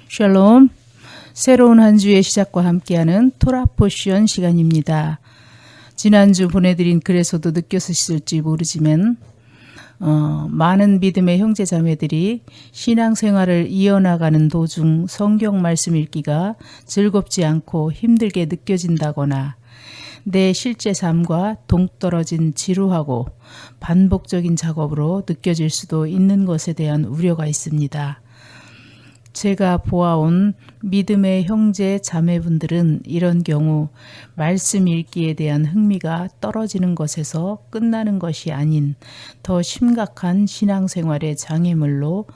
샬롬. 새로운 한 주의 시작과 함께하는 토라 포션 시간입니다. 지난주 보내드린 글에서도 느꼈으실지 모르지만 많은 믿음의 형제 자매들이 신앙생활을 이어나가는 도중 성경 말씀 읽기가 즐겁지 않고 힘들게 느껴진다거나 내 실제 삶과 동떨어진 지루하고 반복적인 작업으로 느껴질 수도 있는 것에 대한 우려가 있습니다. 제가 보아온 믿음의 형제 자매분들은 이런 경우 말씀 읽기에 대한 흥미가 떨어지는 것에서 끝나는 것이 아닌 더 심각한 신앙생활의 장애물로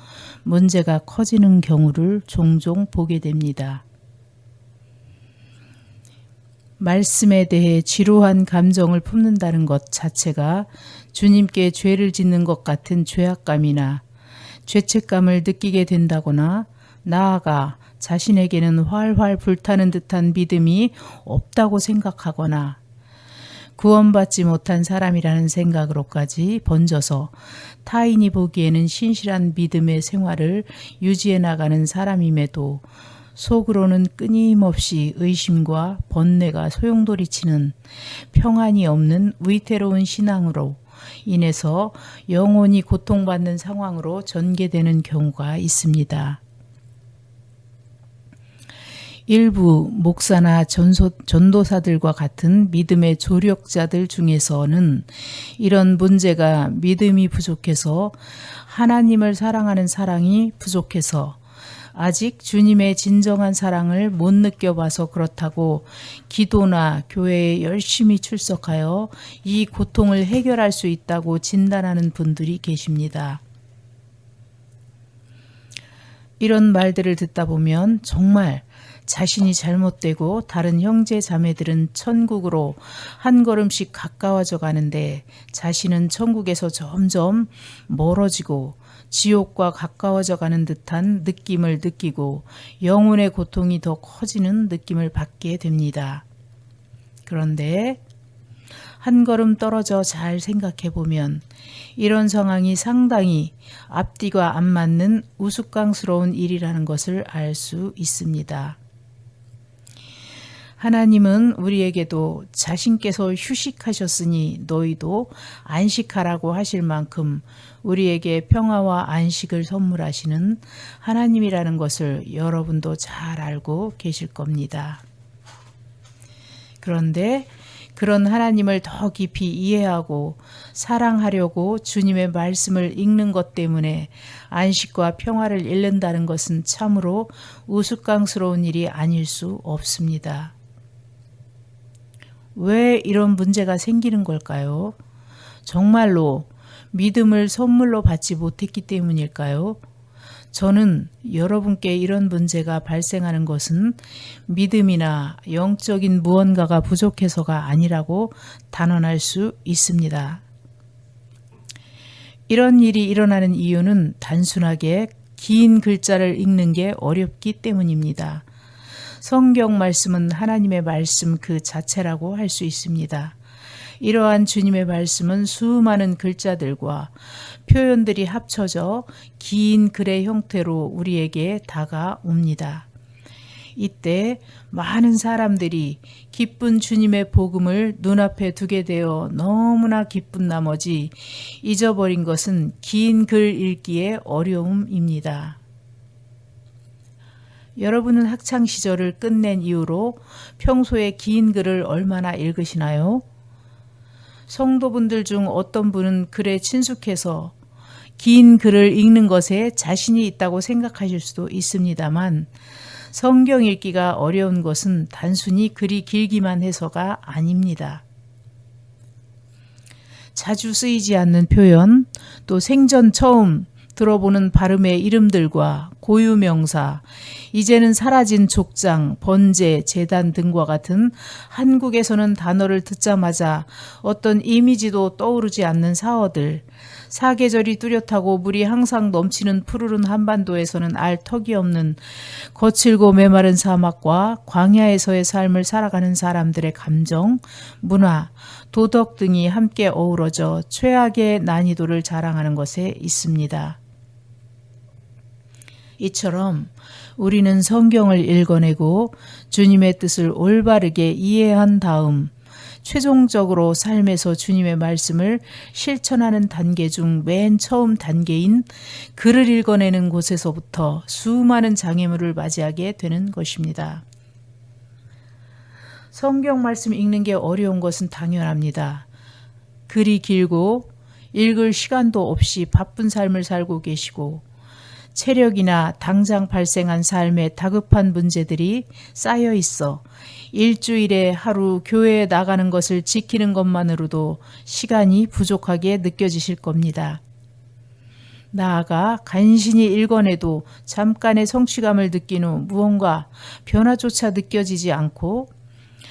문제가 커지는 경우를 종종 보게 됩니다. 말씀에 대해 지루한 감정을 품는다는 것 자체가 주님께 죄를 짓는 것 같은 죄악감이나 죄책감을 느끼게 된다거나 나아가 자신에게는 활활 불타는 듯한 믿음이 없다고 생각하거나 구원받지 못한 사람이라는 생각으로까지 번져서 타인이 보기에는 신실한 믿음의 생활을 유지해 나가는 사람임에도 속으로는 끊임없이 의심과 번뇌가 소용돌이치는 평안이 없는 위태로운 신앙으로 인해서 영혼이 고통받는 상황으로 전개되는 경우가 있습니다. 일부 목사나 전도사들과 같은 믿음의 조력자들 중에서는 이런 문제가 믿음이 부족해서 하나님을 사랑하는 사랑이 부족해서 아직 주님의 진정한 사랑을 못 느껴봐서 그렇다고 기도나 교회에 열심히 출석하여 이 고통을 해결할 수 있다고 진단하는 분들이 계십니다. 이런 말들을 듣다 보면 정말 자신이 잘못되고 다른 형제 자매들은 천국으로 한 걸음씩 가까워져 가는데 자신은 천국에서 점점 멀어지고 지옥과 가까워져 가는 듯한 느낌을 느끼고 영혼의 고통이 더 커지는 느낌을 받게 됩니다. 그런데 한 걸음 떨어져 잘 생각해 보면 이런 상황이 상당히 앞뒤가 안 맞는 우스꽝스러운 일이라는 것을 알 수 있습니다. 하나님은 우리에게도 자신께서 휴식하셨으니 너희도 안식하라고 하실 만큼 우리에게 평화와 안식을 선물하시는 하나님이라는 것을 여러분도 잘 알고 계실 겁니다. 그런데 그런 하나님을 더 깊이 이해하고 사랑하려고 주님의 말씀을 읽는 것 때문에 안식과 평화를 잃는다는 것은 참으로 우스꽝스러운 일이 아닐 수 없습니다. 왜 이런 문제가 생기는 걸까요? 정말로 믿음을 선물로 받지 못했기 때문일까요? 저는 여러분께 이런 문제가 발생하는 것은 믿음이나 영적인 무언가가 부족해서가 아니라고 단언할 수 있습니다. 이런 일이 일어나는 이유는 단순하게 긴 글자를 읽는 게 어렵기 때문입니다. 성경 말씀은 하나님의 말씀 그 자체라고 할 수 있습니다. 이러한 주님의 말씀은 수많은 글자들과 표현들이 합쳐져 긴 글의 형태로 우리에게 다가옵니다. 이때 많은 사람들이 기쁜 주님의 복음을 눈앞에 두게 되어 너무나 기쁜 나머지 잊어버린 것은 긴 글 읽기의 어려움입니다. 여러분은 학창시절을 끝낸 이후로 평소에 긴 글을 얼마나 읽으시나요? 성도분들 중 어떤 분은 글에 친숙해서 긴 글을 읽는 것에 자신이 있다고 생각하실 수도 있습니다만 성경 읽기가 어려운 것은 단순히 글이 길기만 해서가 아닙니다. 자주 쓰이지 않는 표현, 또 생전 처음 들어보는 발음의 이름들과 고유명사, 이제는 사라진 족장, 번제, 제단 등과 같은 한국에서는 단어를 듣자마자 어떤 이미지도 떠오르지 않는 사어들, 사계절이 뚜렷하고 물이 항상 넘치는 푸르른 한반도에서는 알 턱이 없는 거칠고 메마른 사막과 광야에서의 삶을 살아가는 사람들의 감정, 문화, 도덕 등이 함께 어우러져 최악의 난이도를 자랑하는 것에 있습니다. 이처럼 우리는 성경을 읽어내고 주님의 뜻을 올바르게 이해한 다음 최종적으로 삶에서 주님의 말씀을 실천하는 단계 중 맨 처음 단계인 글을 읽어내는 곳에서부터 수많은 장애물을 맞이하게 되는 것입니다. 성경 말씀 읽는 게 어려운 것은 당연합니다. 글이 길고 읽을 시간도 없이 바쁜 삶을 살고 계시고 체력이나 당장 발생한 삶에 다급한 문제들이 쌓여 있어 일주일에 하루 교회에 나가는 것을 지키는 것만으로도 시간이 부족하게 느껴지실 겁니다. 나아가 간신히 읽어내도 잠깐의 성취감을 느낀 후 무언가 변화조차 느껴지지 않고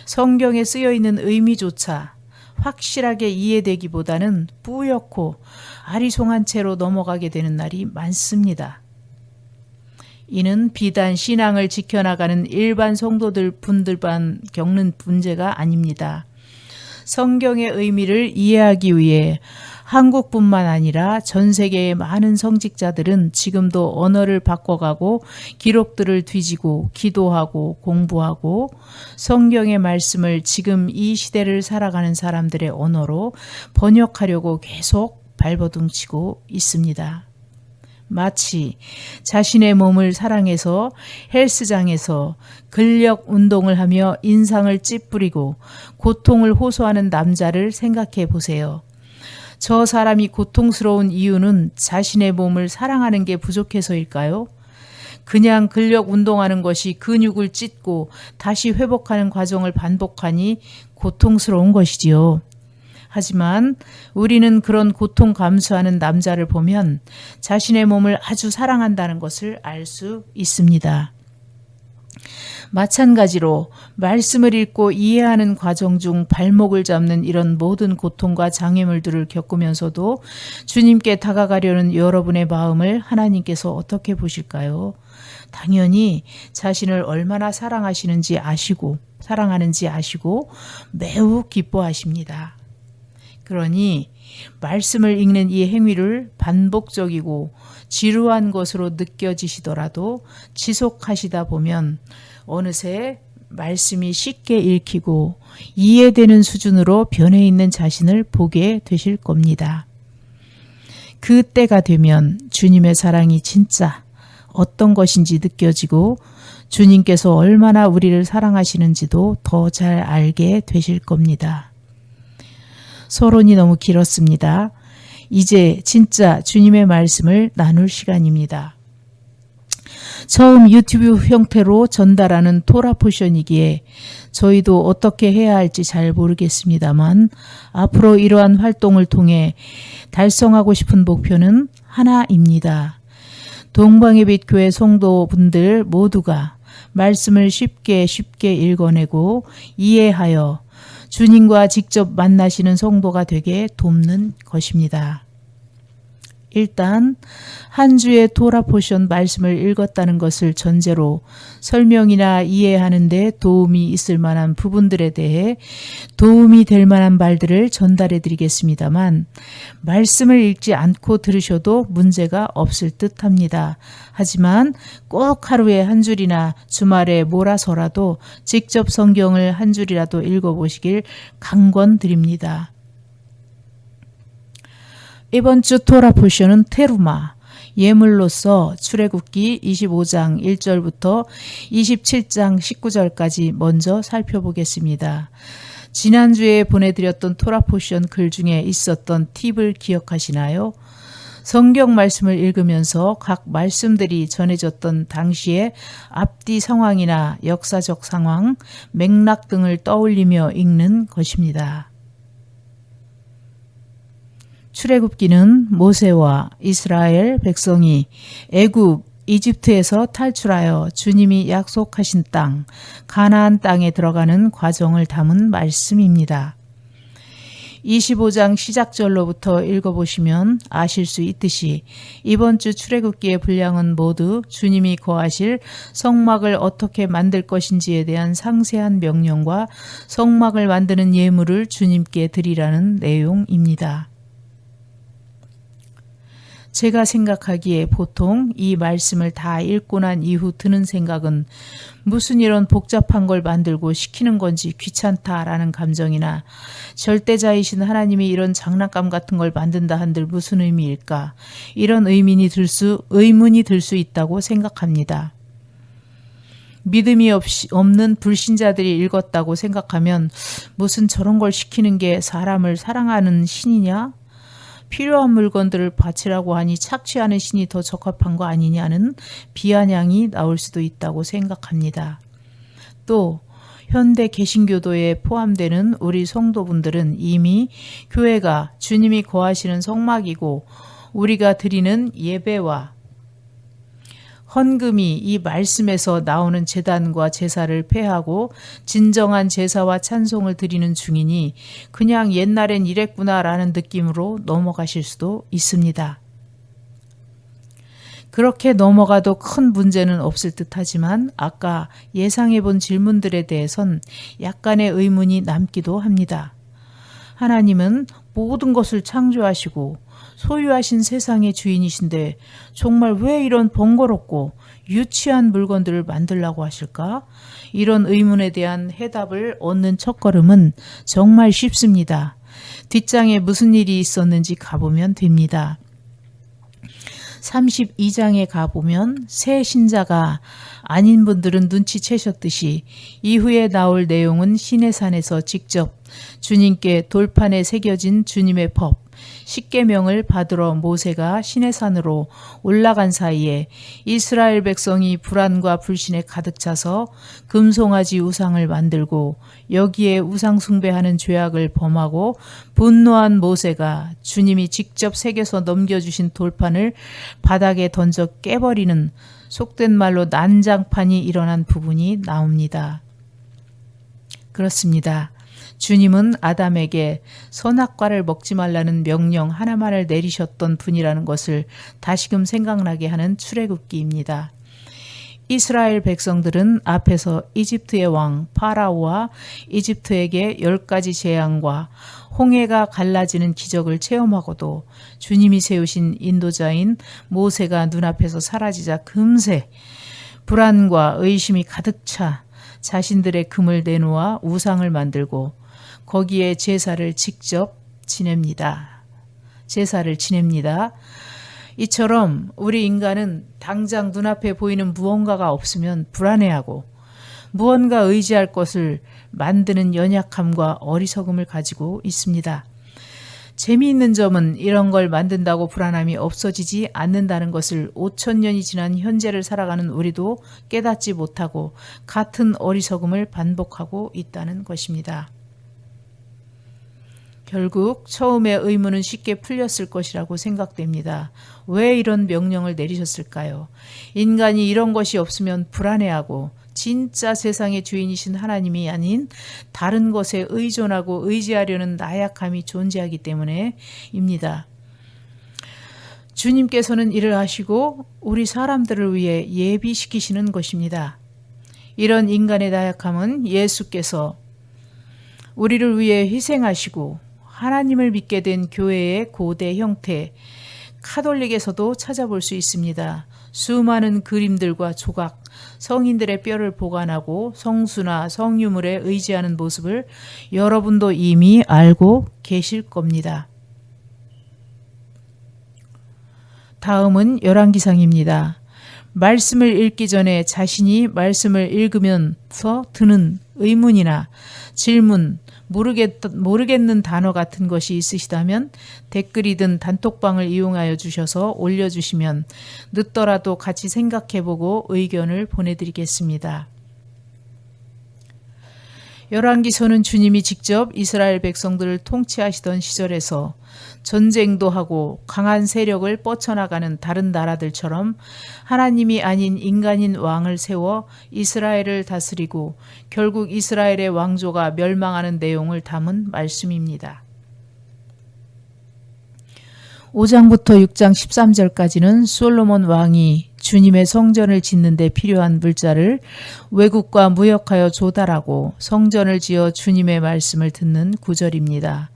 성경에 쓰여 있는 의미조차 확실하게 이해되기보다는 뿌옇고 아리송한 채로 넘어가게 되는 날이 많습니다. 이는 비단 신앙을 지켜나가는 일반 성도들 분들만 겪는 문제가 아닙니다. 성경의 의미를 이해하기 위해 한국뿐만 아니라 전 세계의 많은 성직자들은 지금도 언어를 바꿔가고 기록들을 뒤지고 기도하고 공부하고 성경의 말씀을 지금 이 시대를 살아가는 사람들의 언어로 번역하려고 계속 발버둥치고 있습니다. 마치 자신의 몸을 사랑해서 헬스장에서 근력 운동을 하며 인상을 찌푸리고 고통을 호소하는 남자를 생각해 보세요. 저 사람이 고통스러운 이유는 자신의 몸을 사랑하는 게 부족해서일까요? 그냥 근력 운동하는 것이 근육을 찢고 다시 회복하는 과정을 반복하니 고통스러운 것이지요. 하지만 우리는 그런 고통 감수하는 남자를 보면 자신의 몸을 아주 사랑한다는 것을 알 수 있습니다. 마찬가지로 말씀을 읽고 이해하는 과정 중 발목을 잡는 이런 모든 고통과 장애물들을 겪으면서도 주님께 다가가려는 여러분의 마음을 하나님께서 어떻게 보실까요? 당연히 자신을 얼마나 사랑하시는지 아시고 사랑하는지 아시고 매우 기뻐하십니다. 그러니 말씀을 읽는 이 행위를 반복적이고 지루한 것으로 느껴지시더라도 지속하시다 보면 어느새 말씀이 쉽게 읽히고 이해되는 수준으로 변해 있는 자신을 보게 되실 겁니다. 그때가 되면 주님의 사랑이 진짜 어떤 것인지 느껴지고 주님께서 얼마나 우리를 사랑하시는지도 더 잘 알게 되실 겁니다. 서론이 너무 길었습니다. 이제 진짜 주님의 말씀을 나눌 시간입니다. 처음 유튜브 형태로 전달하는 토라 포션이기에 저희도 어떻게 해야 할지 잘 모르겠습니다만 앞으로 이러한 활동을 통해 달성하고 싶은 목표는 하나입니다. 동방의 빛 교회 성도분들 모두가 말씀을 쉽게 읽어내고 이해하여 주님과 직접 만나시는 성도가 되게 돕는 것입니다. 일단 한 주의 토라 포션 말씀을 읽었다는 것을 전제로 설명이나 이해하는 데 도움이 있을 만한 부분들에 대해 도움이 될 만한 말들을 전달해 드리겠습니다만 말씀을 읽지 않고 들으셔도 문제가 없을 듯 합니다. 하지만 꼭 하루에 한 줄이나 주말에 몰아서라도 직접 성경을 한 줄이라도 읽어보시길 강권드립니다. 이번 주 토라 포션은 테루마, 예물로서 출애굽기 25장 1절부터 27장 19절까지 먼저 살펴보겠습니다. 지난주에 보내드렸던 토라 포션 글 중에 있었던 팁을 기억하시나요? 성경 말씀을 읽으면서 각 말씀들이 전해졌던 당시의 앞뒤 상황이나 역사적 상황, 맥락 등을 떠올리며 읽는 것입니다. 출애굽기는 모세와 이스라엘 백성이 애굽, 이집트에서 탈출하여 주님이 약속하신 땅, 가나안 땅에 들어가는 과정을 담은 말씀입니다. 25장 시작절로부터 읽어보시면 아실 수 있듯이 이번 주 출애굽기의 분량은 모두 주님이 거하실 성막을 어떻게 만들 것인지에 대한 상세한 명령과 성막을 만드는 예물을 주님께 드리라는 내용입니다. 제가 생각하기에 보통 이 말씀을 다 읽고 난 이후 드는 생각은 무슨 이런 복잡한 걸 만들고 시키는 건지 귀찮다라는 감정이나 절대자이신 하나님이 이런 장난감 같은 걸 만든다 한들 무슨 의미일까? 이런 의문이 들 수 있다고 생각합니다. 믿음이 없는 불신자들이 읽었다고 생각하면 무슨 저런 걸 시키는 게 사람을 사랑하는 신이냐? 필요한 물건들을 바치라고 하니 착취하는 신이 더 적합한 거 아니냐는 비아냥이 나올 수도 있다고 생각합니다. 또 현대 개신교도에 포함되는 우리 성도분들은 이미 교회가 주님이 거하시는 성막이고 우리가 드리는 예배와 헌금이 이 말씀에서 나오는 제단과 제사를 폐하고 진정한 제사와 찬송을 드리는 중이니 그냥 옛날엔 이랬구나라는 느낌으로 넘어가실 수도 있습니다. 그렇게 넘어가도 큰 문제는 없을 듯하지만 아까 예상해본 질문들에 대해선 약간의 의문이 남기도 합니다. 하나님은 모든 것을 창조하시고 소유하신 세상의 주인이신데 정말 왜 이런 번거롭고 유치한 물건들을 만들라고 하실까? 이런 의문에 대한 해답을 얻는 첫걸음은 정말 쉽습니다. 뒷장에 무슨 일이 있었는지 가보면 됩니다. 32장에 가보면 새 신자가 아닌 분들은 눈치채셨듯이 이후에 나올 내용은 시내산에서 직접 주님께 돌판에 새겨진 주님의 법, 십계명을 받으러 모세가 시내산으로 올라간 사이에 이스라엘 백성이 불안과 불신에 가득 차서 금송아지 우상을 만들고 여기에 우상 숭배하는 죄악을 범하고 분노한 모세가 주님이 직접 새겨서 넘겨주신 돌판을 바닥에 던져 깨버리는 속된 말로 난장판이 일어난 부분이 나옵니다. 그렇습니다. 주님은 아담에게 선악과를 먹지 말라는 명령 하나만을 내리셨던 분이라는 것을 다시금 생각나게 하는 출애굽기입니다. 이스라엘 백성들은 앞에서 이집트의 왕 파라오와 이집트에게 10가지 재앙과 홍해가 갈라지는 기적을 체험하고도 주님이 세우신 인도자인 모세가 눈앞에서 사라지자 금세 불안과 의심이 가득 차 자신들의 금을 내놓아 우상을 만들고 거기에 제사를 직접 지냅니다. 이처럼 우리 인간은 당장 눈앞에 보이는 무언가가 없으면 불안해하고 무언가 의지할 것을 만드는 연약함과 어리석음을 가지고 있습니다. 재미있는 점은 이런 걸 만든다고 불안함이 없어지지 않는다는 것을 5,000년이 지난 현재를 살아가는 우리도 깨닫지 못하고 같은 어리석음을 반복하고 있다는 것입니다. 결국 처음에 의문은 쉽게 풀렸을 것이라고 생각됩니다. 왜 이런 명령을 내리셨을까요? 인간이 이런 것이 없으면 불안해하고 진짜 세상의 주인이신 하나님이 아닌 다른 것에 의존하고 의지하려는 나약함이 존재하기 때문에입니다. 주님께서는 이를 하시고 우리 사람들을 위해 예비시키시는 것입니다. 이런 인간의 나약함은 예수께서 우리를 위해 희생하시고 하나님을 믿게 된 교회의 고대 형태, 카톨릭에서도 찾아볼 수 있습니다. 수많은 그림들과 조각, 성인들의 뼈를 보관하고 성수나 성유물에 의지하는 모습을 여러분도 이미 알고 계실 겁니다. 다음은 열왕기상입니다. 말씀을 읽기 전에 자신이 말씀을 읽으면서 드는 의문이나 질문, 모르겠는 단어 같은 것이 있으시다면 댓글이든 단톡방을 이용하여 주셔서 올려주시면 늦더라도 같이 생각해보고 의견을 보내드리겠습니다. 열왕기서는 주님이 직접 이스라엘 백성들을 통치하시던 시절에서 전쟁도 하고 강한 세력을 뻗쳐나가는 다른 나라들처럼 하나님이 아닌 인간인 왕을 세워 이스라엘을 다스리고 결국 이스라엘의 왕조가 멸망하는 내용을 담은 말씀입니다. 5장부터 6장 13절까지는 솔로몬 왕이 주님의 성전을 짓는 데 필요한 물자를 외국과 무역하여 조달하고 성전을 지어 주님의 말씀을 듣는 구절입니다.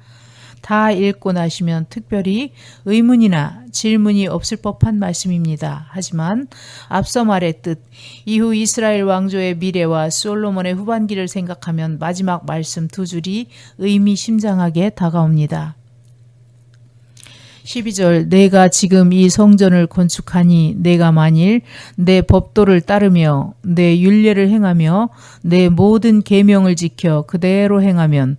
다 읽고 나시면 특별히 의문이나 질문이 없을 법한 말씀입니다. 하지만 앞서 말했듯 이후 이스라엘 왕조의 미래와 솔로몬의 후반기를 생각하면 마지막 말씀 두 줄이 의미심장하게 다가옵니다. 12절 내가 지금 이 성전을 건축하니 내가 만일 내 법도를 따르며 내 율례를 행하며 내 모든 계명을 지켜 그대로 행하면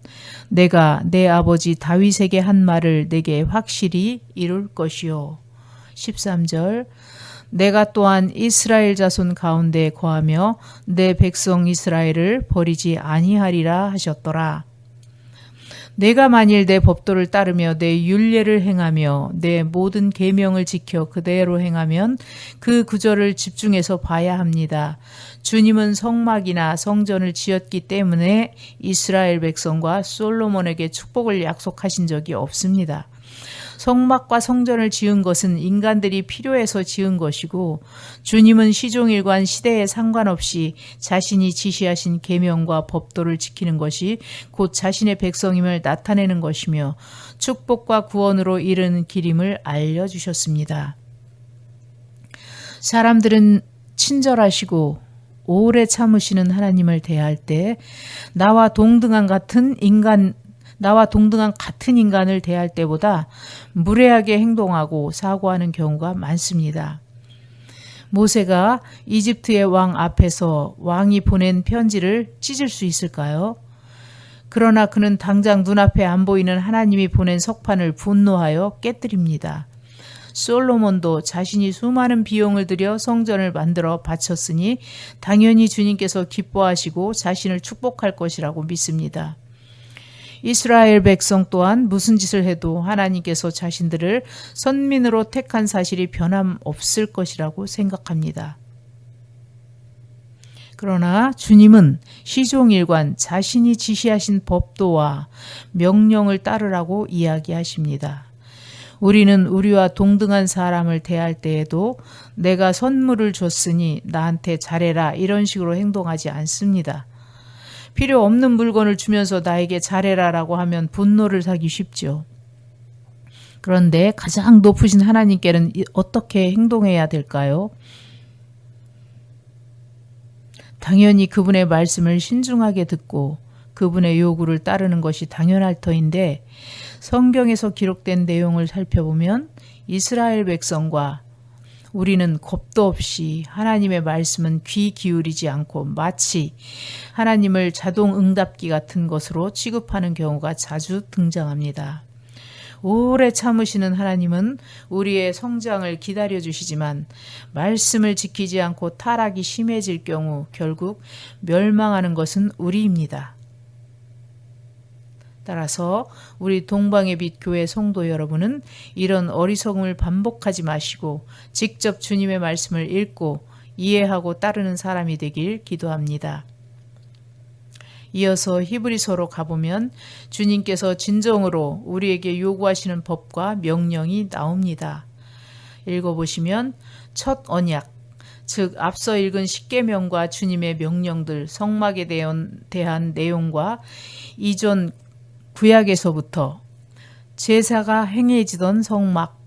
내가 내 아버지 다윗에게 한 말을 내게 확실히 이룰 것이요. 13절 내가 또한 이스라엘 자손 가운데 거하며 내 백성 이스라엘을 버리지 아니하리라 하셨더라. 내가 만일 내 법도를 따르며 내 율례를 행하며 내 모든 계명을 지켜 그대로 행하면 그 구절을 집중해서 봐야 합니다. 주님은 성막이나 성전을 지었기 때문에 이스라엘 백성과 솔로몬에게 축복을 약속하신 적이 없습니다. 성막과 성전을 지은 것은 인간들이 필요해서 지은 것이고 주님은 시종일관 시대에 상관없이 자신이 지시하신 계명과 법도를 지키는 것이 곧 자신의 백성임을 나타내는 것이며 축복과 구원으로 이르는 길임을 알려주셨습니다. 사람들은 친절하시고 오래 참으시는 하나님을 대할 때 나와 동등한 같은 인간을 대할 때보다 무례하게 행동하고 사고하는 경우가 많습니다. 모세가 이집트의 왕 앞에서 왕이 보낸 편지를 찢을 수 있을까요? 그러나 그는 당장 눈앞에 안 보이는 하나님이 보낸 석판을 분노하여 깨뜨립니다. 솔로몬도 자신이 수많은 비용을 들여 성전을 만들어 바쳤으니 당연히 주님께서 기뻐하시고 자신을 축복할 것이라고 믿습니다. 이스라엘 백성 또한 무슨 짓을 해도 하나님께서 자신들을 선민으로 택한 사실이 변함없을 것이라고 생각합니다. 그러나 주님은 시종일관 자신이 지시하신 법도와 명령을 따르라고 이야기하십니다. 우리는 우리와 동등한 사람을 대할 때에도 내가 선물을 줬으니 나한테 잘해라 이런 식으로 행동하지 않습니다. 필요 없는 물건을 주면서 나에게 잘해라라고 하면 분노를 사기 쉽죠. 그런데 가장 높으신 하나님께는 어떻게 행동해야 될까요? 당연히 그분의 말씀을 신중하게 듣고 그분의 요구를 따르는 것이 당연할 터인데 성경에서 기록된 내용을 살펴보면 이스라엘 백성과 우리는 겁도 없이 하나님의 말씀은 귀 기울이지 않고 마치 하나님을 자동 응답기 같은 것으로 취급하는 경우가 자주 등장합니다. 오래 참으시는 하나님은 우리의 성장을 기다려 주시지만 말씀을 지키지 않고 타락이 심해질 경우 결국 멸망하는 것은 우리입니다. 따라서 우리 동방의 빛 교회 성도 여러분은 이런 어리석음을 반복하지 마시고 직접 주님의 말씀을 읽고 이해하고 따르는 사람이 되길 기도합니다. 이어서 히브리서로 가보면 주님께서 진정으로 우리에게 요구하시는 법과 명령이 나옵니다. 읽어보시면 첫 언약, 즉 앞서 읽은 십계명과 주님의 명령들, 성막에 대한 내용과 이전 구약에서부터 제사가 행해지던 성막,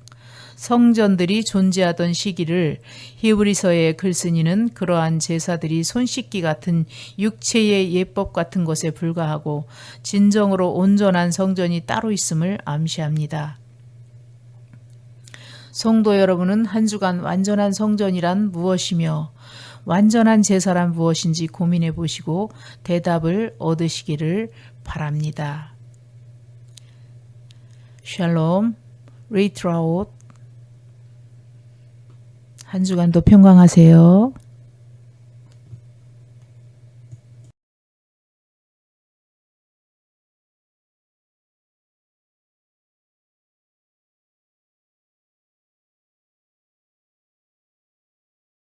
성전들이 존재하던 시기를 히브리서의 글쓴이는 그러한 제사들이 손 씻기 같은 육체의 예법 같은 것에 불과하고 진정으로 온전한 성전이 따로 있음을 암시합니다. 성도 여러분은 한 주간 완전한 성전이란 무엇이며 완전한 제사란 무엇인지 고민해 보시고 대답을 얻으시기를 바랍니다. 샬롬, 리트라웃. 한 주간도 평강하세요.